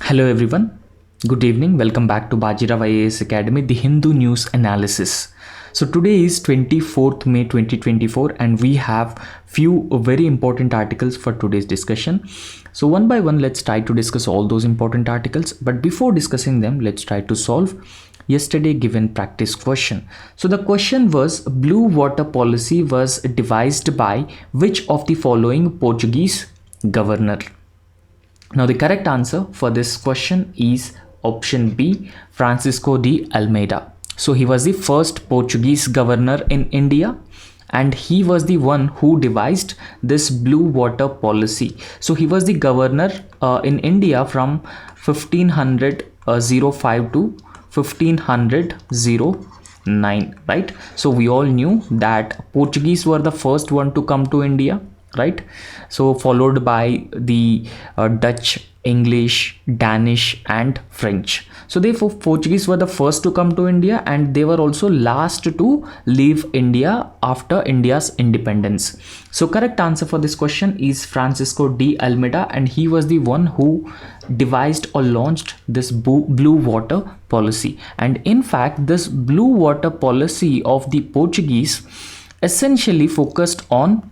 Hello everyone. Good evening. Welcome back to Bajirao IAS Academy, the Hindu news analysis. So today is 24th May 2024 and we have few very important articles for today's discussion. So one by one, let's try to discuss all those important articles. But before discussing them, let's try to solve yesterday given practice question. So the question was, blue water policy was devised by which of the following Portuguese governor? Now the correct answer for this question is option B, Francisco de Almeida. So he was the first Portuguese governor in India and he was the one who devised this blue water policy. So he was the governor in India from 1505 to 1509, right? So we all knew that Portuguese were the first one to come to India, right? So followed by the Dutch, English, Danish and French. So therefore Portuguese were the first to come to India and they were also last to leave India after India's independence. So correct answer for this question is Francisco de Almeida, and he was the one who devised or launched this blue water policy. And in fact this blue water policy of the Portuguese essentially focused on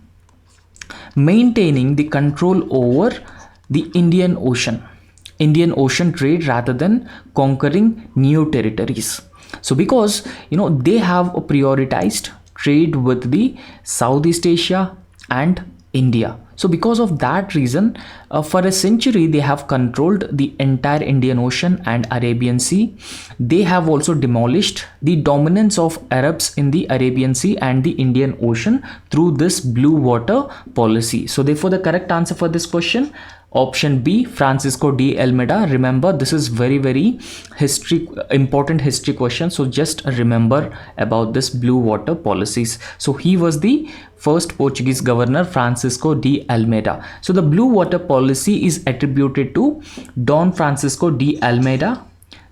maintaining the control over the Indian Ocean trade rather than conquering new territories. So because they have prioritized trade with the Southeast Asia and India. So because of that reason, for a century they have controlled the entire Indian Ocean and Arabian Sea. They have also demolished the dominance of Arabs in the Arabian Sea and the Indian Ocean through this blue water policy. So therefore the correct answer for this question, option B, Francisco de Almeida. Remember, this is very important history question, so just remember about this blue water policies. So he was the first Portuguese governor, Francisco de Almeida. So the blue water policy is attributed to Don Francisco de Almeida,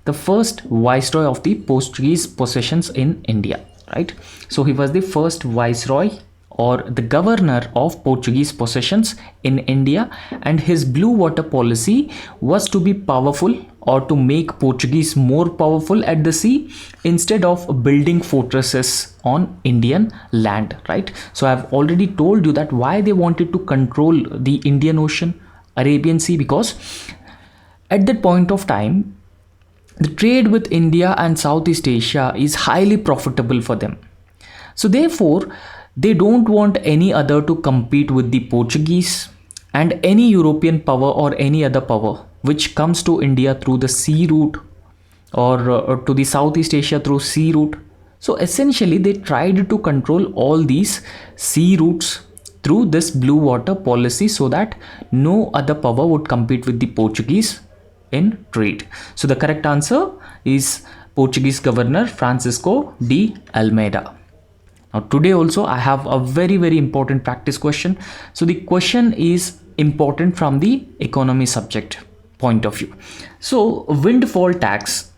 the first viceroy of the Portuguese possessions in India, right? So he was the first viceroy or the governor of Portuguese possessions in India, and his blue water policy was to be powerful or to make Portuguese more powerful at the sea instead of building fortresses on Indian land, right? So I've already told you that why they wanted to control the Indian Ocean, Arabian Sea, because at that point of time the trade with India and Southeast Asia is highly profitable for them. So therefore they don't want any other to compete with the Portuguese and any European power or any other power which comes to India through the sea route or to the Southeast Asia through sea route. So essentially they tried to control all these sea routes through this blue water policy so that no other power would compete with the Portuguese in trade. So the correct answer is Portuguese governor Francisco de Almeida. Now today also I have a very important practice question. So the question is important from the economy subject point of view. So windfall tax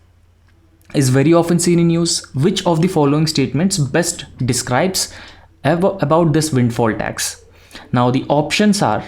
is very often seen in news. Which of the following statements best describes about this windfall tax? Now the options are: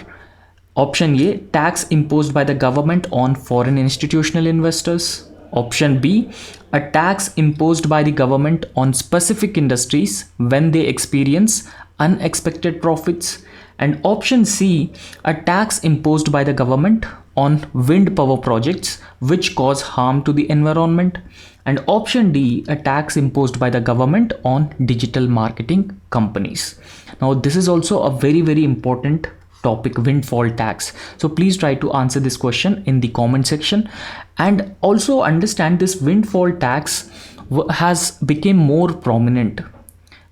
option A, tax imposed by the government on foreign institutional investors. Option B, a tax imposed by the government on specific industries when they experience unexpected profits. And option C, a tax imposed by the government on wind power projects which cause harm to the environment. And option D, a tax imposed by the government on digital marketing companies. Now this is also a very important topic, windfall tax. So please try to answer this question in the comment section, and also understand this windfall tax has become more prominent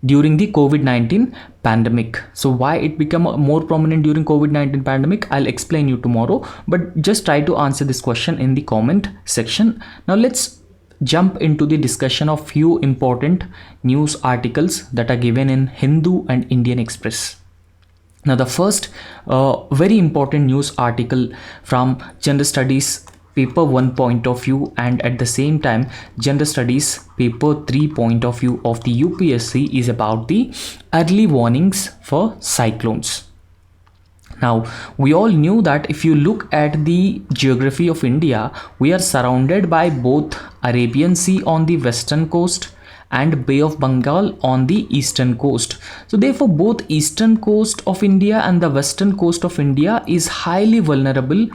during the COVID-19 pandemic. So why it became more prominent during COVID-19 pandemic, I'll explain you tomorrow, but just try to answer this question in the comment section. Now let's jump into the discussion of few important news articles that are given in Hindu and Indian Express. Now the first very important news article from Gender Studies paper 1 point of view, and at the same time Gender Studies paper 3 point of view of the UPSC is about the early warnings for cyclones. Now, we all knew that if you look at the geography of India, we are surrounded by both Arabian Sea on the western coast and Bay of Bengal on the eastern coast. So therefore, both eastern coast of India and the western coast of India is highly vulnerable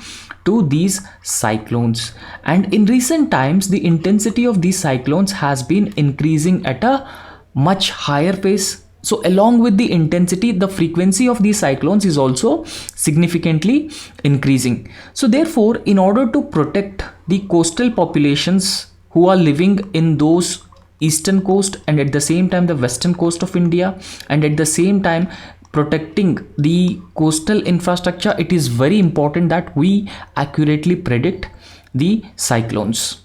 to these cyclones. And in recent times, the intensity of these cyclones has been increasing at a much higher pace. So along with the intensity, the frequency of these cyclones is also significantly increasing. So therefore, in order to protect the coastal populations who are living in those eastern coast and at the same time the western coast of India, and at the same time protecting the coastal infrastructure, it is very important that we accurately predict the cyclones.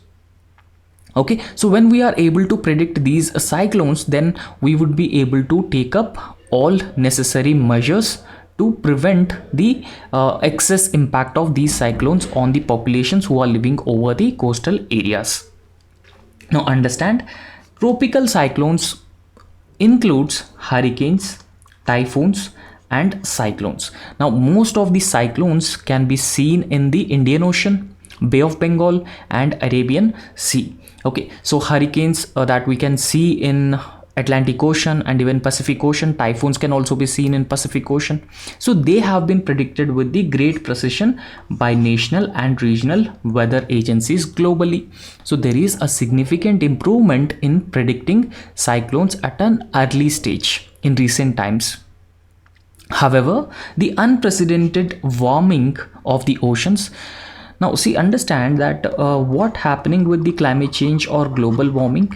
Okay, so when we are able to predict these cyclones, then we would be able to take up all necessary measures to prevent the excess impact of these cyclones on the populations who are living over the coastal areas. Now understand, tropical cyclones includes hurricanes, typhoons and cyclones. Now most of the cyclones can be seen in the Indian Ocean, Bay of Bengal and Arabian Sea. Okay, so hurricanes that we can see in Atlantic Ocean and even Pacific Ocean. Typhoons can also be seen in Pacific Ocean. So they have been predicted with the great precision by national and regional weather agencies globally. So there is a significant improvement in predicting cyclones at an early stage in recent times. However, the unprecedented warming of the oceans. Now see, understand that what happening with the climate change or global warming.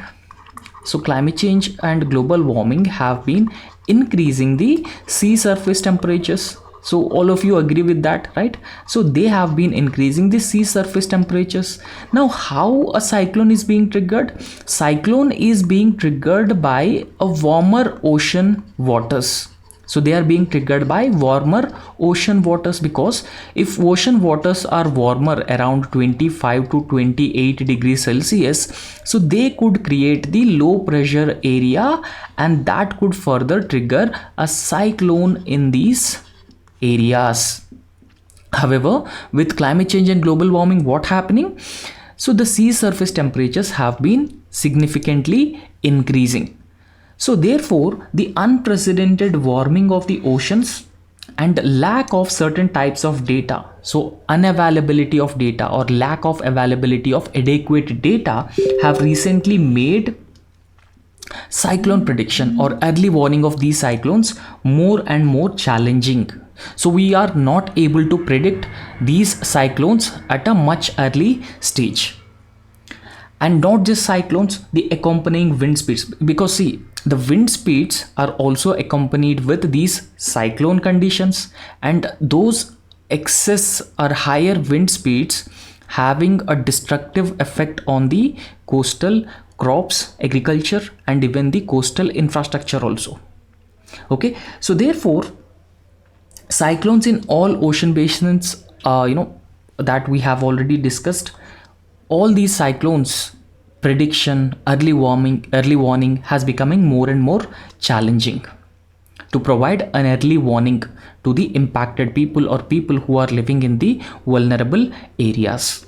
So climate change and global warming have been increasing the sea surface temperatures. So all of you agree with that, right? So they have been increasing the sea surface temperatures. Now how a cyclone is being triggered? Cyclone is being triggered by a warmer ocean waters. So they are being triggered by warmer ocean waters, because if ocean waters are warmer around 25 to 28 degrees Celsius, so they could create the low pressure area, and that could further trigger a cyclone in these areas. However, with climate change and global warming, what happening? So the sea surface temperatures have been significantly increasing. So therefore, the unprecedented warming of the oceans and lack of certain types of data, so unavailability of data or lack of availability of adequate data, have recently made cyclone prediction or early warning of these cyclones more and more challenging. So we are not able to predict these cyclones at a much early stage. And not just cyclones, the accompanying wind speeds, because see, the wind speeds are also accompanied with these cyclone conditions, and those excess or higher wind speeds having a destructive effect on the coastal crops, agriculture and even the coastal infrastructure also. Okay, so therefore cyclones in all ocean basins, that we have already discussed, all these cyclones prediction, early warning has becoming more and more challenging to provide an early warning to the impacted people or people who are living in the vulnerable areas.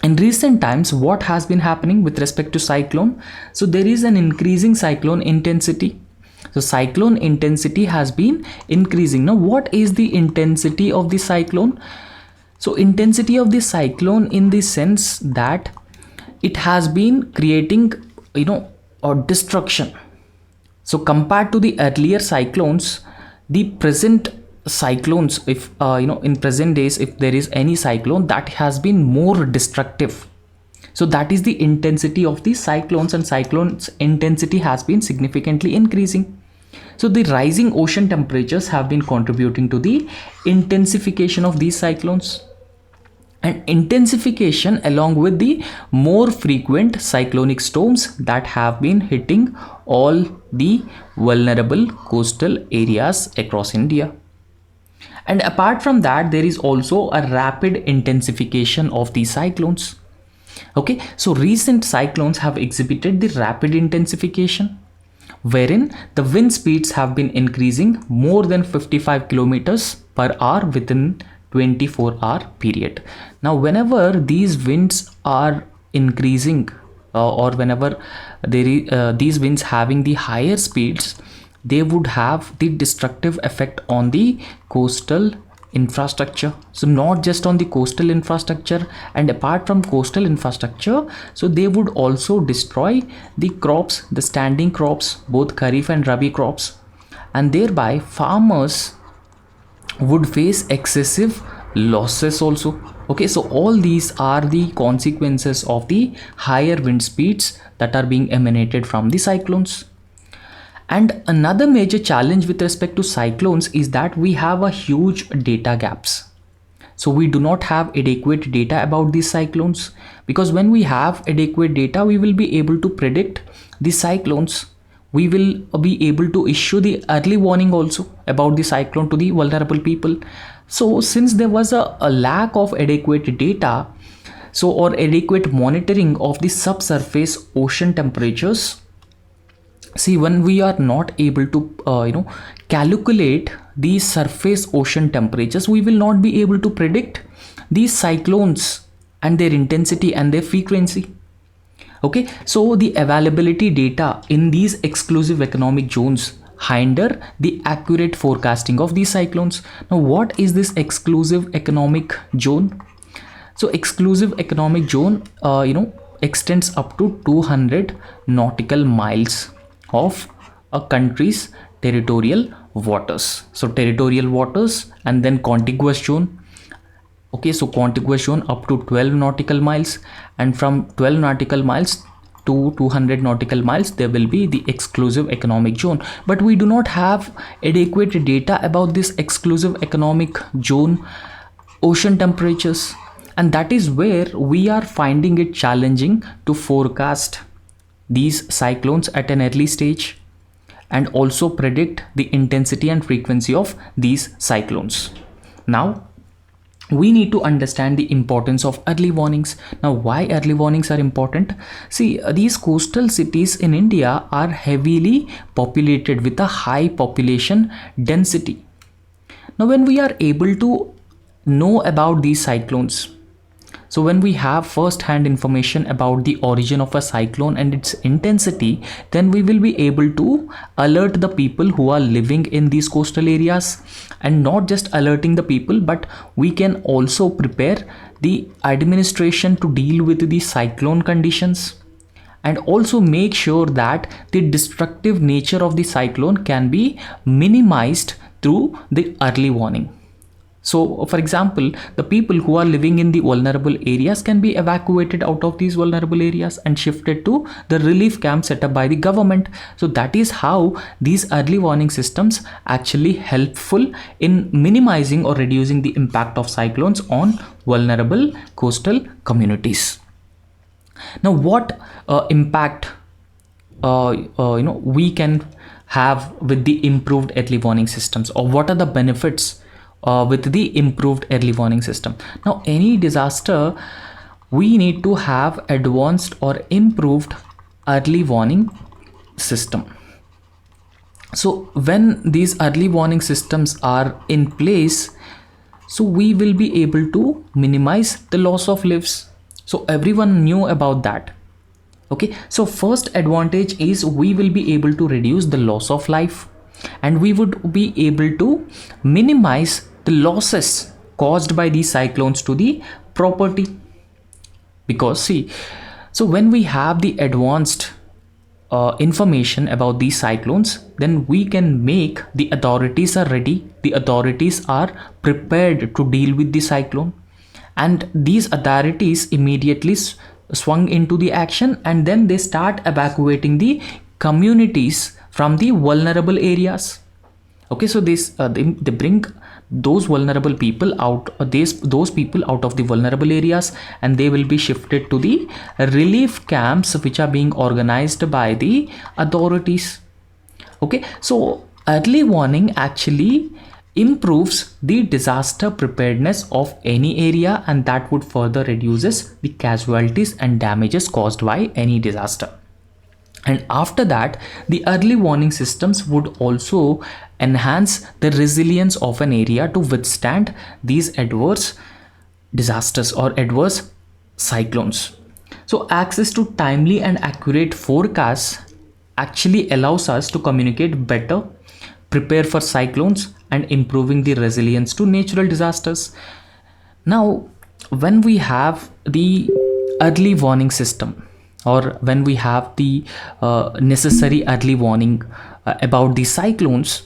In recent times, what has been happening with respect to cyclone? So there is an increasing cyclone intensity. So cyclone intensity has been increasing. Now what is the intensity of the cyclone? So intensity of the cyclone in the sense that it has been creating, a destruction. So compared to the earlier cyclones, the present cyclones, if in present days, if there is any cyclone, that has been more destructive. So that is the intensity of the cyclones, and cyclones intensity has been significantly increasing. So the rising ocean temperatures have been contributing to the intensification of these cyclones, and intensification along with the more frequent cyclonic storms that have been hitting all the vulnerable coastal areas across India. And apart from that, there is also a rapid intensification of these cyclones. Okay, so recent cyclones have exhibited the rapid intensification. wherein the wind speeds have been increasing more than 55 kilometers per hour within 24-hour period. Now, whenever these winds are increasing, or whenever these winds having the higher speeds, they would have the destructive effect on the coastal infrastructure. So not just on the coastal infrastructure, and apart from coastal infrastructure, so they would also destroy the crops, the standing crops, both kharif and rabi crops, and thereby farmers would face excessive losses also. Okay, so all these are the consequences of the higher wind speeds that are being emanated from the cyclones. And another major challenge with respect to cyclones is that we have a huge data gaps. So we do not have adequate data about these cyclones, because when we have adequate data, we will be able to predict the cyclones. We will be able to issue the early warning also about the cyclone to the vulnerable people. So since there was a lack of adequate data, so or adequate monitoring of the subsurface ocean temperatures, see, when we are not able to calculate these surface ocean temperatures, we will not be able to predict these cyclones and their intensity and their frequency. Okay, so the availability data in these exclusive economic zones hinder the accurate forecasting of these cyclones. Now, what is this exclusive economic zone? So exclusive economic zone extends up to 200 nautical miles of a country's territorial waters. So territorial waters, and then contiguous zone. Okay, so contiguous zone up to 12 nautical miles, and from 12 nautical miles to 200 nautical miles there will be the exclusive economic zone. But we do not have adequate data about this exclusive economic zone ocean temperatures, and that is where we are finding it challenging to forecast these cyclones at an early stage, and also predict the intensity and frequency of these cyclones. Now, we need to understand the importance of early warnings. Now, why early warnings are important? See, these coastal cities in India are heavily populated with a high population density. Now, when we are able to know about these cyclones, so when we have first-hand information about the origin of a cyclone and its intensity, then we will be able to alert the people who are living in these coastal areas, and not just alerting the people, but we can also prepare the administration to deal with the cyclone conditions, and also make sure that the destructive nature of the cyclone can be minimized through the early warning. So, for example, the people who are living in the vulnerable areas can be evacuated out of these vulnerable areas and shifted to the relief camp set up by the government. So that is how these early warning systems actually helpful in minimizing or reducing the impact of cyclones on vulnerable coastal communities. Now, what impact we can have with the improved early warning systems, or what are the benefits with the improved early warning system? Now, any disaster, we need to have advanced or improved early warning system. So when these early warning systems are in place, so we will be able to minimize the loss of lives. So everyone knew about that. Okay, so first advantage is we will be able to reduce the loss of life, and we would be able to minimize the losses caused by these cyclones to the property. Because see, so when we have the advanced information about these cyclones, then we can make the authorities are ready, the authorities are prepared to deal with the cyclone, and these authorities immediately swung into the action, and then they start evacuating the communities from the vulnerable areas. Okay, so this they bring those vulnerable people out, those people out of the vulnerable areas, and they will be shifted to the relief camps which are being organized by the authorities. Okay, so early warning actually improves the disaster preparedness of any area, and that would further reduces the casualties and damages caused by any disaster. And after that, the early warning systems would also enhance the resilience of an area to withstand these adverse disasters or adverse cyclones. So access to timely and accurate forecasts actually allows us to communicate better, prepare for cyclones, and improving the resilience to natural disasters. Now, when we have the early warning system, or when we have the necessary early warning about the cyclones,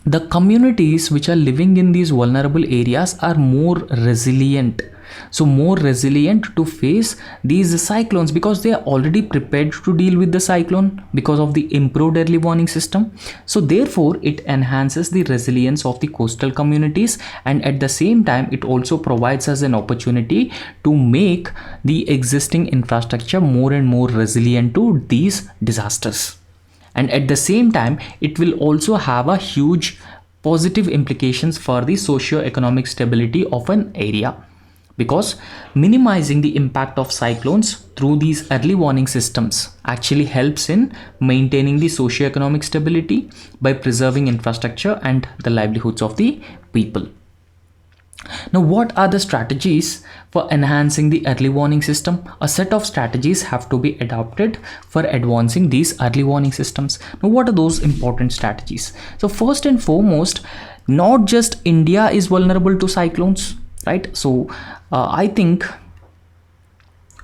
the communities which are living in these vulnerable areas are more resilient, so more resilient to face these cyclones because they are already prepared to deal with the cyclone because of the improved early warning system. So therefore it enhances the resilience of the coastal communities, and at the same time it also provides us an opportunity to make the existing infrastructure more and more resilient to these disasters. And at the same time it will also have a huge positive implications for the socio-economic stability of an area, because minimizing the impact of cyclones through these early warning systems actually helps in maintaining the socio-economic stability by preserving infrastructure and the livelihoods of the people. Now, what are the strategies for enhancing the early warning system? A set of strategies have to be adopted for advancing these early warning systems. Now, what are those important strategies? So, first and foremost, not just India is vulnerable to cyclones, right? So, I think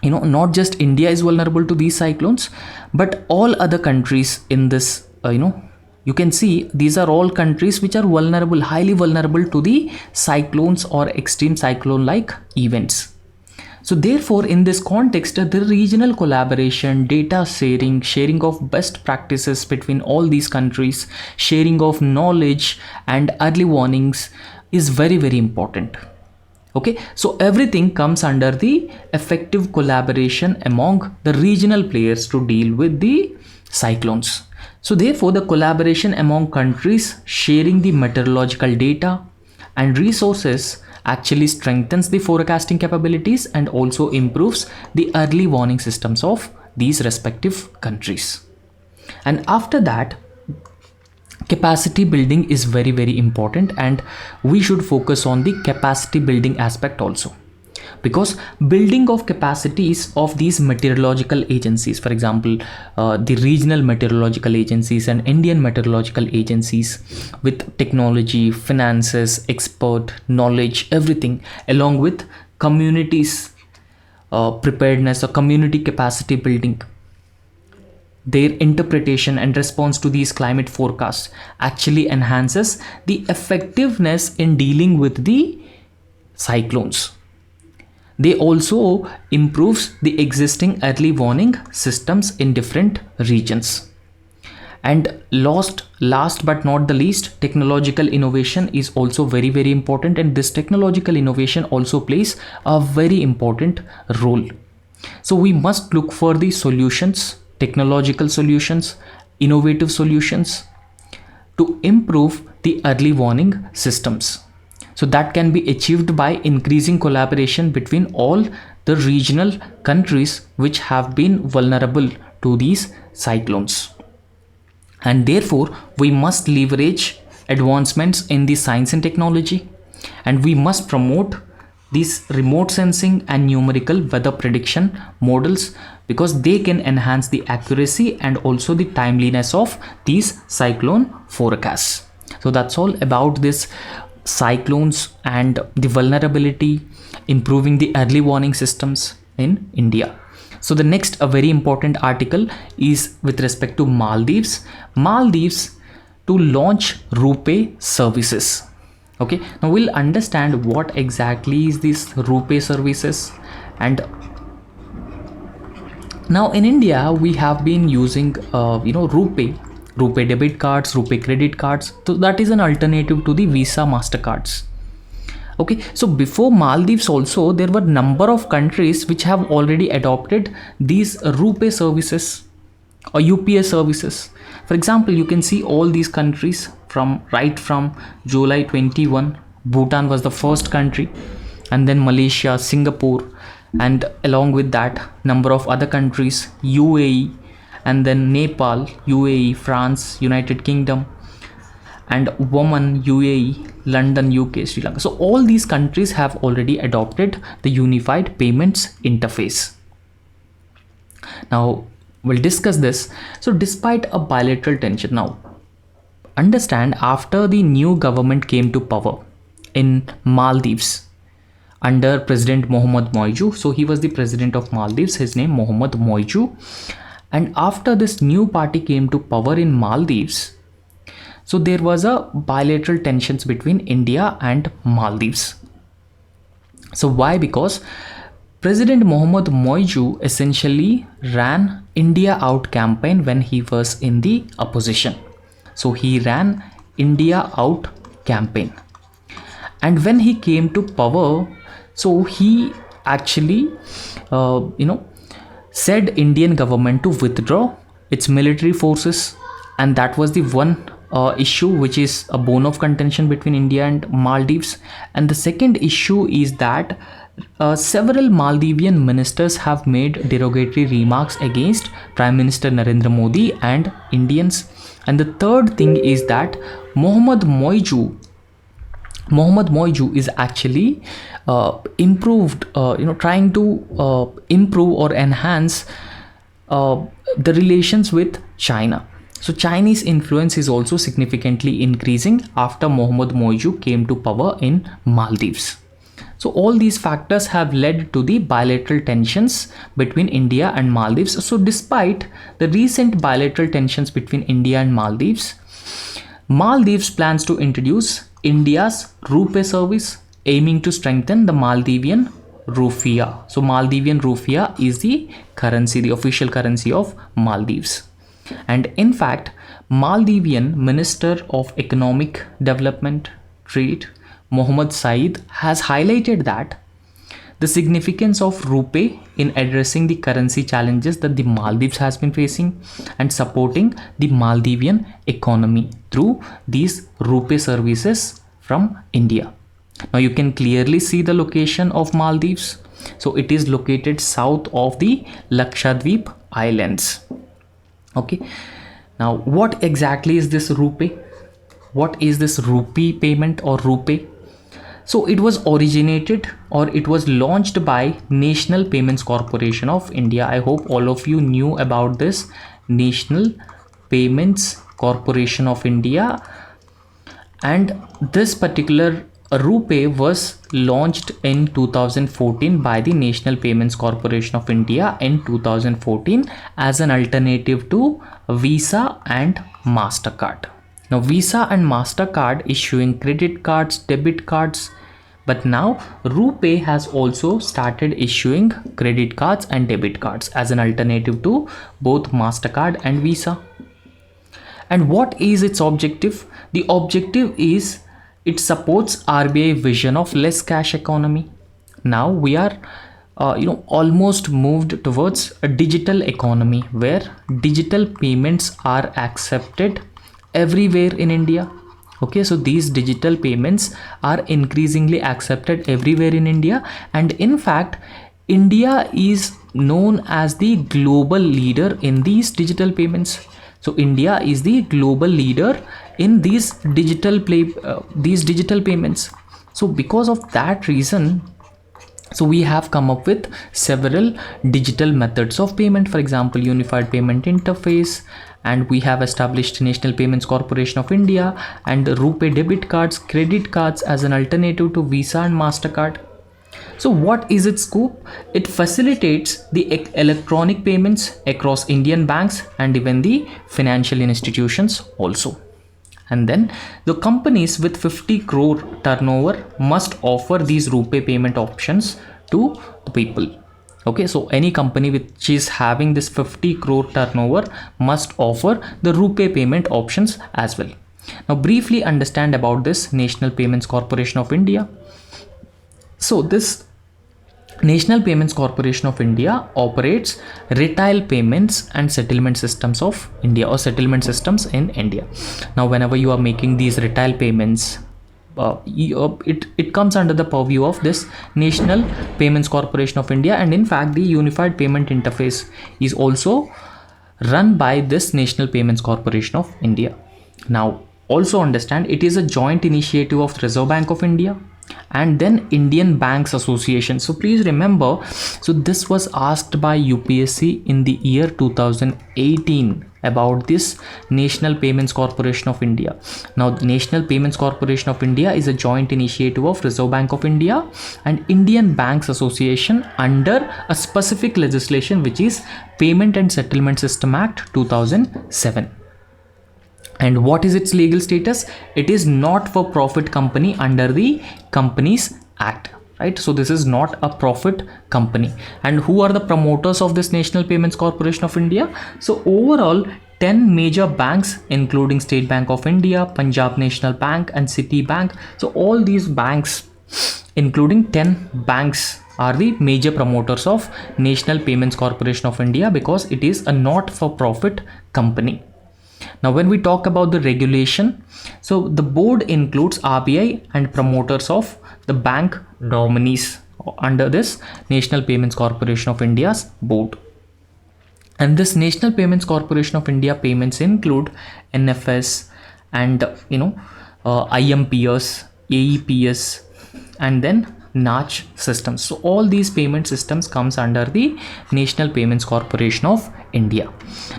not just India is vulnerable to these cyclones, but all other countries in this, you can see these are all countries which are vulnerable, highly vulnerable to the cyclones or extreme cyclone like events. So therefore in this context, the regional collaboration, data sharing of best practices between all these countries, sharing of knowledge and early warnings is very, very important. Okay, so everything comes under the effective collaboration among the regional players to deal with the cyclones. So therefore the collaboration among countries sharing the meteorological data and resources actually strengthens the forecasting capabilities and also improves the early warning systems of these respective countries. And after that, capacity building is very, very important, and we should focus on the capacity building aspect also, because building of capacities of these meteorological agencies, for example the regional meteorological agencies and Indian meteorological agencies, with technology, finances, expert knowledge, everything, along with communities preparedness or community capacity building, their interpretation and response to these climate forecasts actually enhances the effectiveness in dealing with the cyclones. They also improves the existing early warning systems in different regions. And last but not the least, technological innovation is also very, very important, and this technological innovation also plays a very important role. So we must look for the solutions, technological solutions, innovative solutions to improve the early warning systems. So that can be achieved by increasing collaboration between all the regional countries which have been vulnerable to these cyclones. And therefore, we must leverage advancements in the science and technology, and we must promote these remote sensing and numerical weather prediction models, because they can enhance the accuracy and also the timeliness of these cyclone forecasts. So that's all about this cyclones and the vulnerability, improving the early warning systems in India. So the next a very important article is with respect to Maldives. Maldives to launch RuPay services. Okay, now we'll understand what exactly is this RuPay services. And now in India we have been using RuPay debit cards, RuPay credit cards. So that is an alternative to the Visa Mastercards. Okay, so before Maldives also there were number of countries which have already adopted these RuPay services or UPS services. For example, you can see all these countries from July 21. Bhutan was the first country, and then Malaysia, Singapore, and along with that number of other countries, UAE, and then Nepal, UAE, France, United Kingdom, and Oman, UAE, London, UK, Sri Lanka. So all these countries have already adopted the unified payments interface. Now we'll discuss this. So despite a bilateral tension, now understand, after the new government came to power in Maldives under President Mohamed Moiju. So he was the president of Maldives, his name Mohamed Moiju. And after this new party came to power in Maldives, so there was a bilateral tensions between India and Maldives. So why? Because President Mohamed Moiju essentially ran India out campaign when he was in the opposition. So he ran India out campaign. And when he came to power, so he actually, said Indian government to withdraw its military forces, and that was the one issue which is a bone of contention between India and Maldives. And the second issue is that several Maldivian ministers have made derogatory remarks against Prime Minister Narendra Modi and Indians. And the third thing is that Mohamed Moiju is actually trying to improve or enhance the relations with China. So Chinese influence is also significantly increasing after Mohamed Moiju came to power in Maldives. So all these factors have led to the bilateral tensions between India and Maldives. So despite the recent bilateral tensions between India and Maldives plans to introduce India's rupee service, aiming to strengthen the Maldivian rupiah. So Maldivian rupiah is the currency, the official currency of Maldives. And in fact, Maldivian Minister of Economic Development, Trade, Mohammed Said, has highlighted that the significance of rupee in addressing the currency challenges that the Maldives has been facing and supporting the Maldivian economy through these rupee services from India. Now you can clearly see the location of Maldives. So it is located south of the Lakshadweep Islands. Okay. Now what exactly is this rupee? What is this rupee payment or rupee? So it was originated, or it was launched by National Payments Corporation of India. I hope all of you knew about this National Payments Corporation of India. And this particular rupee was launched in 2014 by the National Payments Corporation of India in 2014 as an alternative to Visa and MasterCard. Now Visa and MasterCard issuing credit cards, debit cards, but now RuPay has also started issuing credit cards and debit cards as an alternative to both MasterCard and Visa. And what is its objective? The objective is it supports RBI vision of less cash economy. Now we are almost moved towards a digital economy where digital payments are accepted everywhere in India. Okay, so these digital payments are increasingly accepted everywhere in India, and in fact India is known as the global leader in these digital payments. So India is the global leader in these digital payments. So because of that reason, so we have come up with several digital methods of payment, for example unified payment interface, and we have established National Payments Corporation of India and RuPay debit cards, credit cards as an alternative to Visa and MasterCard. So what is its scope? It facilitates the electronic payments across Indian banks and even the financial institutions also. And then the companies with 50 crore turnover must offer these RuPay payment options to the people. Okay, so any company which is having this 50 crore turnover must offer the RuPay payment options as well. Now briefly understand about this National Payments Corporation of India. So this National Payments Corporation of India operates retail payments and settlement systems of India, or settlement systems in India. Now whenever you are making these retail payments, it comes under the purview of this National Payments Corporation of India, and in fact the unified payment interface is also run by this National Payments Corporation of India. Now, also understand it is a joint initiative of Reserve Bank of India and then Indian Banks Association. So please remember, so this was asked by UPSC in the year 2018 about this National Payments Corporation of India. Now, the National Payments Corporation of India is a joint initiative of Reserve Bank of India and Indian Banks Association under a specific legislation, which is Payment and Settlement System Act 2007. And what is its legal status? It is not for profit company under the Companies Act, right? So this is not a profit company. And who are the promoters of this National Payments Corporation of India? So overall, 10 major banks, including State Bank of India, Punjab National Bank and Citibank. So all these banks, including 10 banks, are the major promoters of National Payments Corporation of India because it is a not-for-profit company. Now, when we talk about the regulation, so the board includes RBI and promoters of the bank nominees under this National Payments Corporation of India's board. And this National Payments Corporation of India payments include NFS and IMPS, AEPS, and then NACH systems. So all these payment systems comes under the National Payments Corporation of India.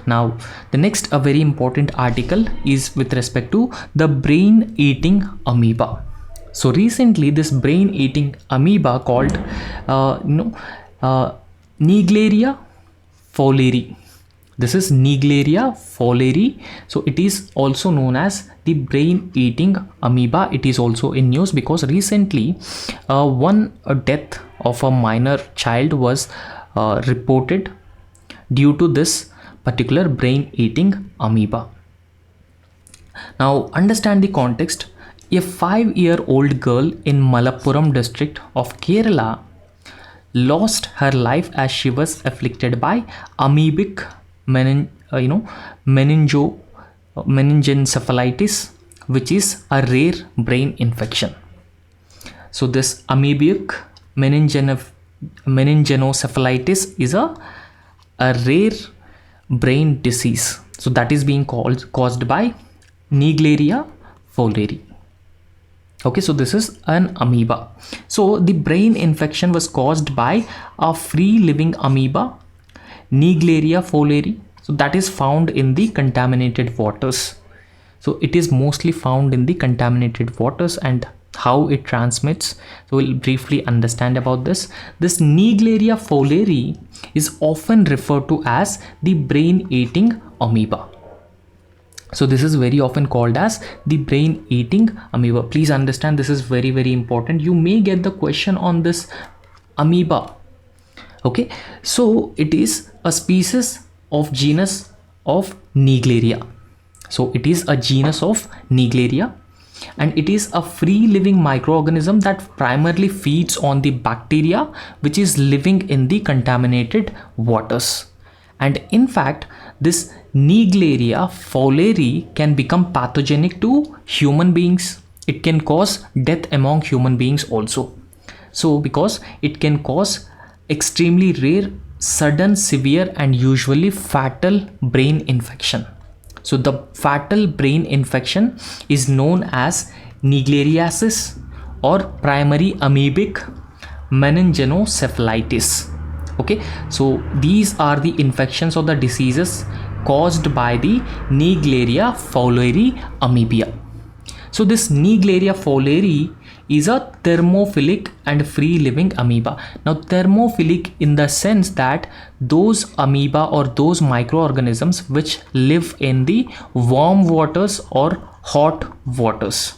Now, the next a very important article is with respect to the brain eating amoeba. So recently this brain eating amoeba called Naegleria fowleri. This is Naegleria fowleri. So it is also known as the brain eating amoeba. It is also in news because recently one death of a minor child was reported due to this particular brain eating amoeba. Now understand the context. A 5-year-old girl in Malappuram district of Kerala lost her life as she was afflicted by amoebic meningoencephalitis, which is a rare brain infection. So this amoebic meningoencephalitis is a rare brain disease. So that is being caused by Naegleria fowleri. Okay, so this is an amoeba. So the brain infection was caused by a free living amoeba, Naegleria fowleri. So that is found in the contaminated waters. So it is mostly found in the contaminated waters, and how it transmits, so we'll briefly understand about this. This Naegleria fowleri is often referred to as the brain eating amoeba. So this is very often called as the brain eating amoeba. Please understand, this is very, very important. You may get the question on this amoeba. Okay, so it is a species of genus of Naegleria. So it is a genus of Naegleria, and it is a free living microorganism that primarily feeds on the bacteria which is living in the contaminated waters. And in fact, this Naegleria fowleri can become pathogenic to human beings. It can cause death among human beings also. So because it can cause extremely rare, sudden, severe and usually fatal brain infection. So the fatal brain infection is known as Naegleriasis or primary amoebic meningoencephalitis. Okay, so these are the infections or the diseases caused by the Naegleria fowleri amoeba. So this Naegleria fowleri is a thermophilic and free living amoeba. Now thermophilic in the sense that those amoeba or those microorganisms which live in the warm waters or hot waters.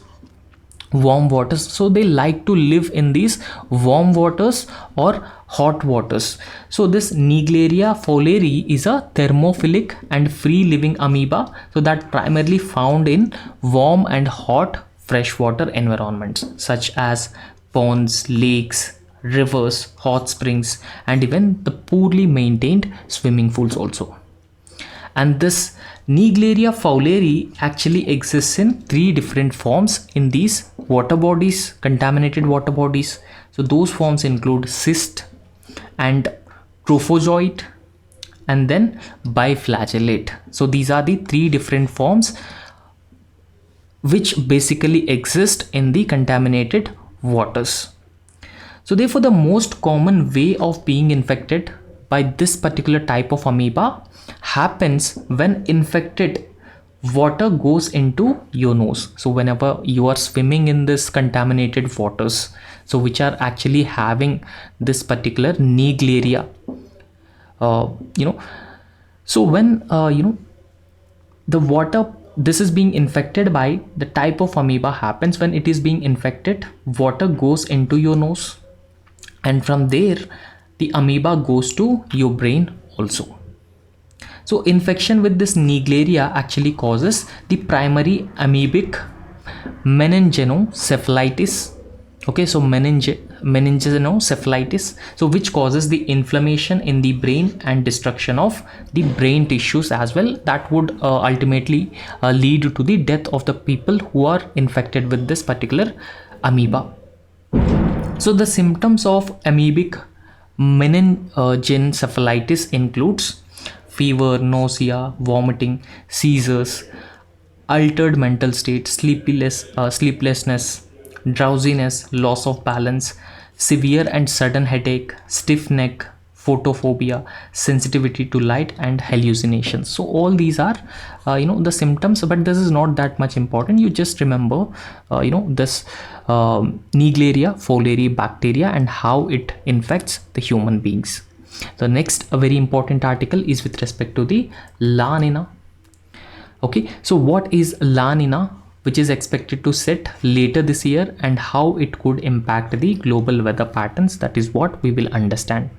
So they like to live in these warm waters or hot waters. So this Naegleria fowleri is a thermophilic and free living amoeba, so that primarily found in warm and hot freshwater environments such as ponds, lakes, rivers, hot springs, and even the poorly maintained swimming pools also. And this Naegleria fowleri actually exists in 3 different forms in these water bodies, contaminated water bodies. So those forms include cyst and trophozoite and then biflagellate. So these are the three different forms which basically exist in the contaminated waters. So therefore, the most common way of being infected by this particular type of amoeba happens when infected water goes into your nose. So whenever you are swimming in this contaminated waters, so which are actually having this particular Naegleria, you know, so when the water, this is being infected by the type of amoeba happens when it is being infected, water goes into your nose, and from there the amoeba goes to your brain also. So infection with this Naegleria actually causes the primary amoebic meningoencephalitis. Okay, so meningoencephalitis, so which causes the inflammation in the brain and destruction of the brain tissues as well. That would ultimately lead to the death of the people who are infected with this particular amoeba. So the symptoms of amoebic meningoencephalitis includes fever, nausea, vomiting, seizures, altered mental state, sleeplessness, drowsiness, loss of balance, severe and sudden headache, stiff neck, photophobia, sensitivity to light, and hallucinations. So all these are the symptoms, but this is not that much important. You just remember this Naegleria fowleri bacteria and how it infects the human beings. The next very important article is with respect to the La Nina. Okay, so what is La Nina, which is expected to set later this year, and how it could impact the global weather patterns? That is what we will understand.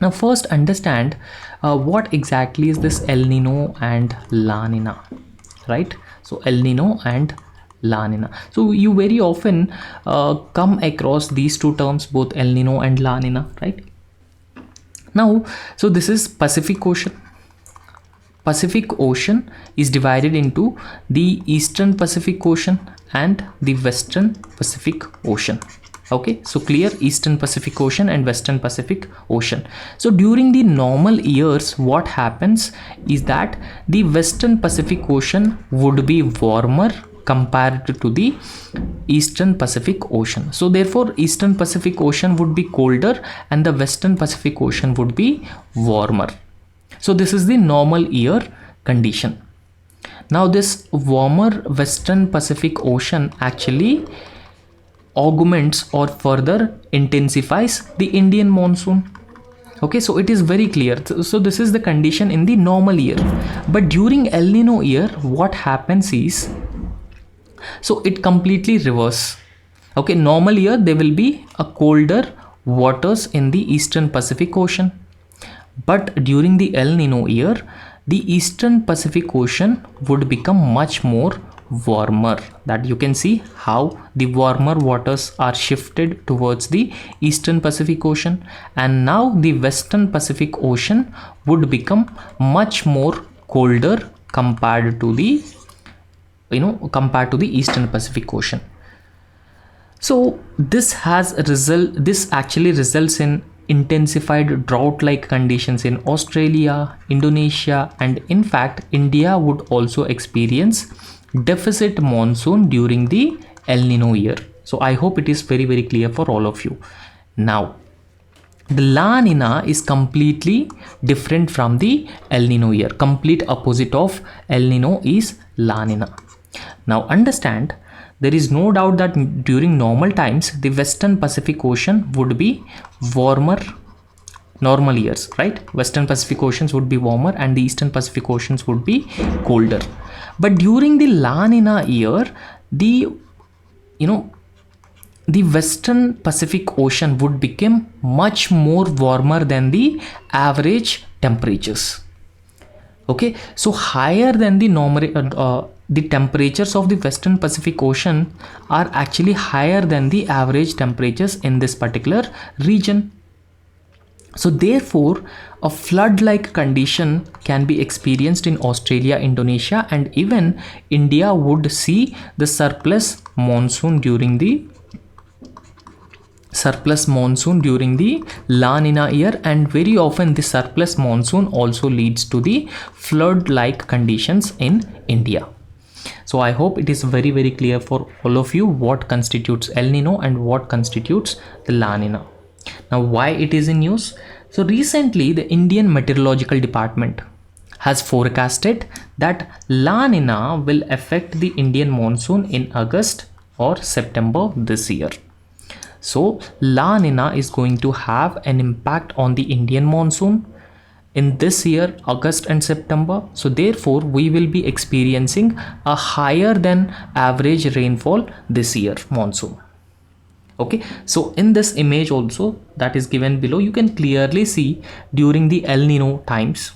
Now first understand what exactly is this El Nino and La Nina, right? So El Nino and La Nina. So you very often come across these two terms, both El Nino and La Nina, right? Now, so this is Pacific Ocean. Pacific Ocean is divided into the Eastern Pacific Ocean and the Western Pacific Ocean. Okay, so clear, Eastern Pacific Ocean and Western Pacific Ocean. So during the normal years, what happens is that the Western Pacific Ocean would be warmer compared to the Eastern Pacific Ocean. So therefore Eastern Pacific Ocean would be colder and the Western Pacific Ocean would be warmer. So this is the normal year condition. Now this warmer Western Pacific Ocean actually augments or further intensifies the Indian monsoon. Okay, so it is very clear. So this is the condition in the normal year. But during El Nino year, what happens is, so it completely reverse. Okay, normal year there will be a colder waters in the Eastern Pacific Ocean, but during the El Nino year the Eastern Pacific Ocean would become much more warmer. That you can see how the warmer waters are shifted towards the Eastern Pacific Ocean, and now the Western Pacific Ocean would become much more colder compared to the Eastern Pacific Ocean. So this actually results in intensified drought-like conditions in Australia, Indonesia, and in fact India would also experience deficit monsoon during the El Nino year. So I hope it is very, very clear for all of you. Now the La Nina is completely different from the El Nino year. Complete opposite of El Nino is La Nina. Now understand, there is no doubt that during normal times the Western Pacific Ocean would be warmer, normal years, right? Western Pacific Oceans would be warmer and the Eastern Pacific Oceans would be colder. But during the La Nina year, the Western Pacific Ocean would become much more warmer than the average temperatures. Okay, so higher than the normal the temperatures of the Western Pacific Ocean are actually higher than the average temperatures in this particular region. So therefore a flood-like condition can be experienced in Australia, Indonesia, and even India would see the surplus monsoon during the surplus monsoon during the La Nina year, and very often the surplus monsoon also leads to the flood like conditions in India. So I hope it is very clear for all of you what constitutes El Nino and what constitutes the La Nina. Now, why it is in news? So recently the Indian Meteorological Department has forecasted that La Nina will affect the Indian monsoon in August or September this year. So La Nina is going to have an impact on the Indian monsoon in this year, August and September. So therefore we will be experiencing a higher than average rainfall this year monsoon. Okay, so in this image also that is given below, you can clearly see during the El Nino times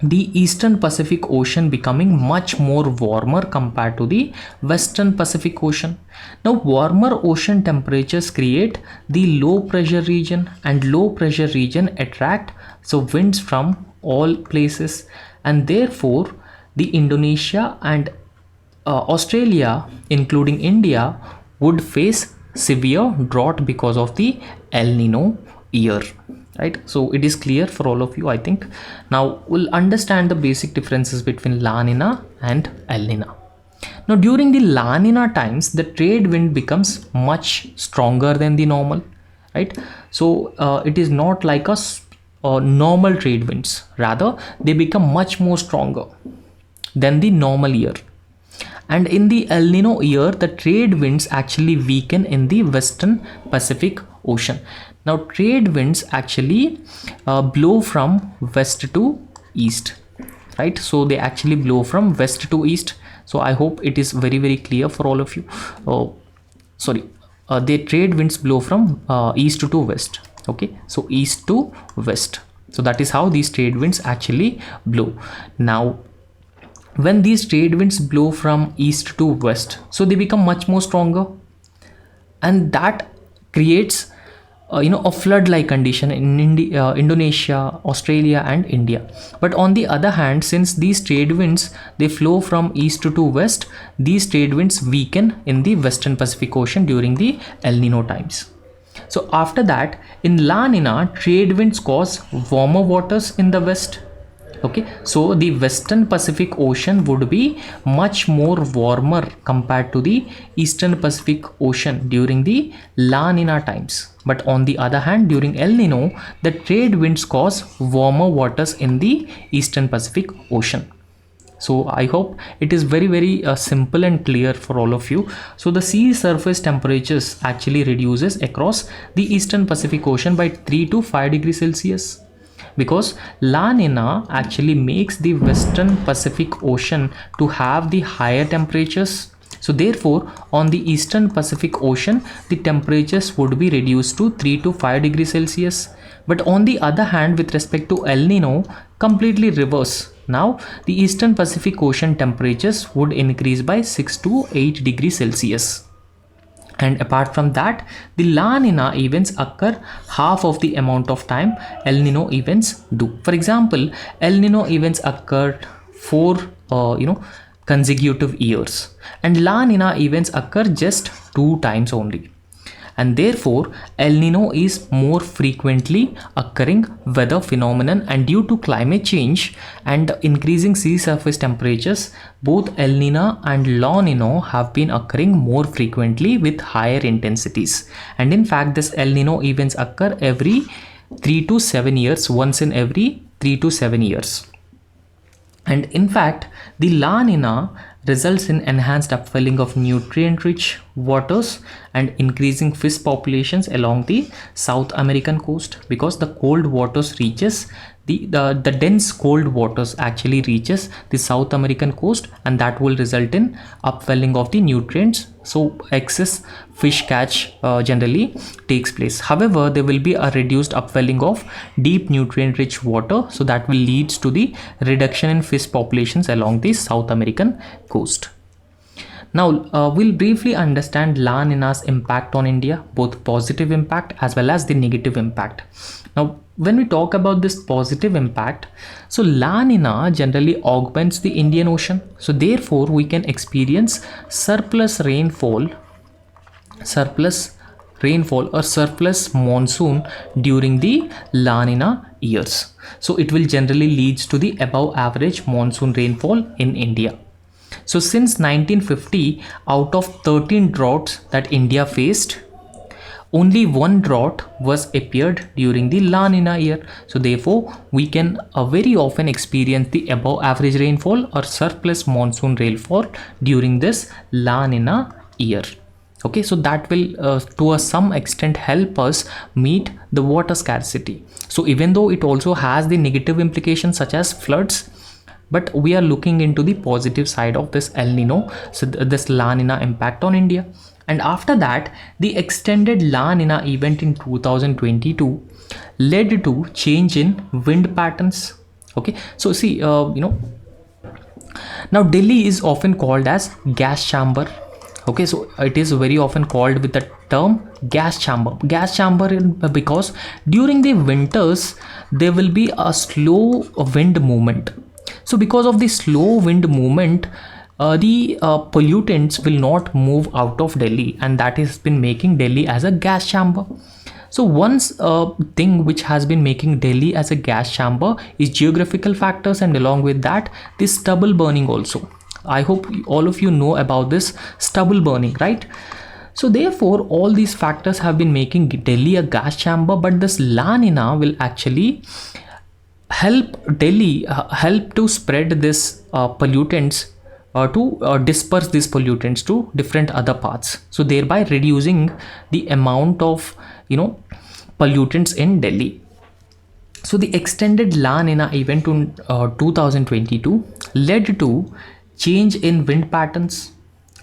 the eastern Pacific Ocean becoming much more warmer compared to the western Pacific Ocean. Now warmer ocean temperatures create the low pressure region, and low pressure region attract so winds from all places, and therefore the Indonesia and Australia including India would face severe drought because of the El Nino year, right? So it is clear for all of you, I think. Now we'll understand the basic differences between La Nina and El Nina. Now during the La Nina times, the trade wind becomes much stronger than the normal, right? So it is not like normal trade winds, rather they become much more stronger than the normal year. And in the El Nino year, the trade winds actually weaken in the western Pacific Ocean. Now trade winds actually blow from west to east, right? So they actually blow from west to east. So I hope it is very clear for all of you. The trade winds blow from east to west. Okay, so east to west. So that is how these trade winds actually blow. Now when these trade winds blow from east to west, so they become much more stronger, and that creates a flood like condition in Indonesia, Australia and India. But on the other hand, since these trade winds they flow from east to west, these trade winds weaken in the western Pacific Ocean during the El Nino times. So after that, in La Nina, trade winds cause warmer waters in the west. Okay, so the western Pacific Ocean would be much more warmer compared to the eastern Pacific Ocean during the La Nina times. But on the other hand, during El Nino, the trade winds cause warmer waters in the eastern Pacific Ocean. So I hope it is very simple and clear for all of you. So the sea surface temperatures actually reduces across the eastern Pacific Ocean by 3 to 5 degrees Celsius, because La Nina actually makes the western Pacific Ocean to have the higher temperatures. So therefore on the eastern Pacific Ocean the temperatures would be reduced to 3 to 5 degrees Celsius. But on the other hand, with respect to El Nino, completely reverse. Now the eastern Pacific Ocean temperatures would increase by 6 to 8 degrees Celsius. And apart from that, the La Nina events occur half of the amount of time El Nino events do. For example, El Nino events occurred for consecutive years, and La Nina events occur just 2 times only. And therefore El Nino is more frequently occurring weather phenomenon, and due to climate change and increasing sea surface temperatures, both El Nino and La Nina have been occurring more frequently with higher intensities. And in fact, this El Nino events occur every 3 to 7 years, once in every 3 to 7 years. And in fact, the La Nina results in enhanced upwelling of nutrient-rich waters and increasing fish populations along the South American coast, because the cold waters reaches the dense cold waters actually reaches the South American coast, and that will result in upwelling of the nutrients. So excess fish catch generally takes place. However, there will be a reduced upwelling of deep nutrient rich water, so that will lead to the reduction in fish populations along the South American coast. Now we'll briefly understand La Nina's impact on India, both positive impact as well as the negative impact. Now when we talk about this positive impact, so La Nina generally augments the Indian Ocean, so therefore we can experience surplus rainfall or surplus monsoon during the La Nina years. So it will generally leads to the above average monsoon rainfall in India. So since 1950, out of 13 droughts that India faced, only one drought was appeared during the La Nina year. So therefore, we can very often experience the above average rainfall or surplus monsoon rainfall during this La Nina year. Okay, so that will to some extent help us meet the water scarcity. So even though it also has the negative implications such as floods, but we are looking into the positive side of this El Nino, so this La Nina impact on India. And after that, the extended La Nina event in 2022 led to change in wind patterns. Okay, so see, now Delhi is often called as gas chamber. Okay, so it is very often called with the term gas chamber. Gas chamber because during the winters there will be a slow wind movement. So because of the slow wind movement, the pollutants will not move out of Delhi, and that has been making Delhi as a gas chamber. So one thing which has been making Delhi as a gas chamber is geographical factors, and along with that, this stubble burning also. I hope all of you know about this stubble burning, right? So therefore, all these factors have been making Delhi a gas chamber, but this La Nina will actually help Delhi help to spread this pollutants to disperse these pollutants to different other parts, so thereby reducing the amount of pollutants in Delhi. So the extended La Nina event in 2022 led to change in wind patterns,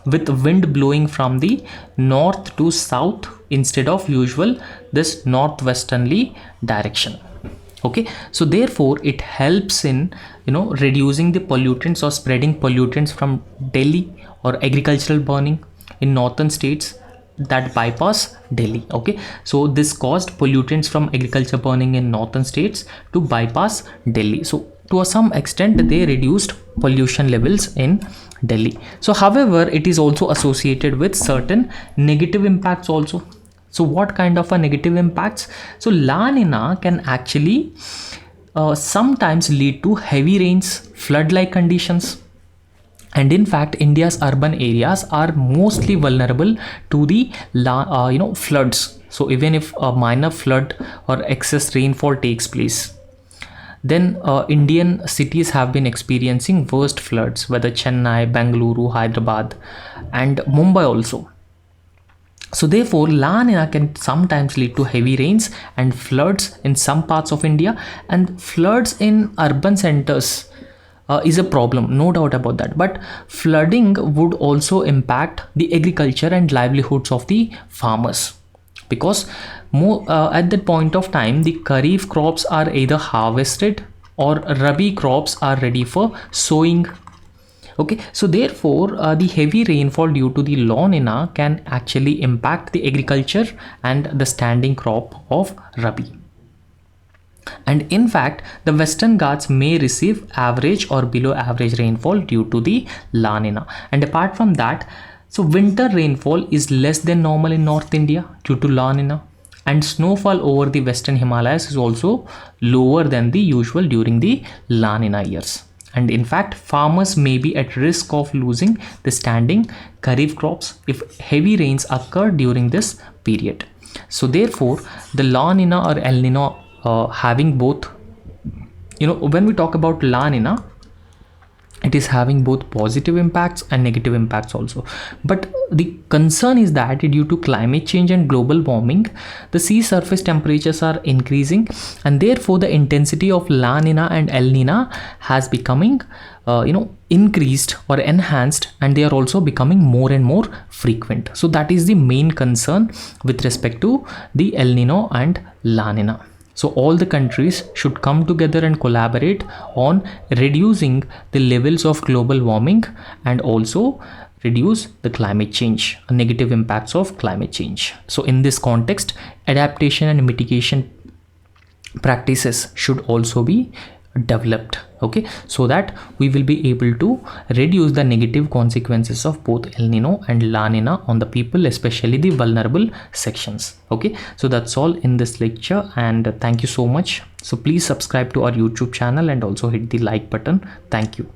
with wind blowing from the north to south instead of usual this northwesterly direction. Okay, so therefore it helps in reducing the pollutants or spreading pollutants from Delhi, or agricultural burning in northern states that bypass Delhi. Okay, so this caused pollutants from agriculture burning in northern states to bypass Delhi. So to some extent they reduced pollution levels in Delhi. So however, it is also associated with certain negative impacts also. So what kind of a negative impacts? So La Nina can actually sometimes lead to heavy rains, flood-like conditions. And in fact, India's urban areas are mostly vulnerable to the floods. So even if a minor flood or excess rainfall takes place, then Indian cities have been experiencing worst floods, whether Chennai, Bengaluru, Hyderabad, and Mumbai also. So therefore, La Nina can sometimes lead to heavy rains and floods in some parts of India, and floods in urban centers is a problem, no doubt about that. But flooding would also impact the agriculture and livelihoods of the farmers, because at that point of time the Kharif crops are either harvested or Rabi crops are ready for sowing. Okay, so therefore the heavy rainfall due to the La Nina can actually impact the agriculture and the standing crop of Rabi. And in fact, the Western Ghats may receive average or below average rainfall due to the La Nina. And apart from that, so winter rainfall is less than normal in North India due to La Nina, and snowfall over the Western Himalayas is also lower than the usual during the La Nina years. And in fact, farmers may be at risk of losing the standing Kharif crops if heavy rains occur during this period. So therefore, the La Nina or El Nino having both, when we talk about La Nina, it is having both positive impacts and negative impacts also. But the concern is that due to climate change and global warming, the sea surface temperatures are increasing, and therefore the intensity of La Nina and El Nina has becoming increased or enhanced, and they are also becoming more and more frequent. So that is the main concern with respect to the El Nino and La Nina. So all the countries should come together and collaborate on reducing the levels of global warming and also reduce the climate change, negative impacts of climate change. So in this context, adaptation and mitigation practices should also be developed. Okay, so that we will be able to reduce the negative consequences of both El Nino and La Nina on the people, especially the vulnerable sections. Okay, so that's all in this lecture, and thank you so much. So please subscribe to our YouTube channel and also hit the like button. Thank you.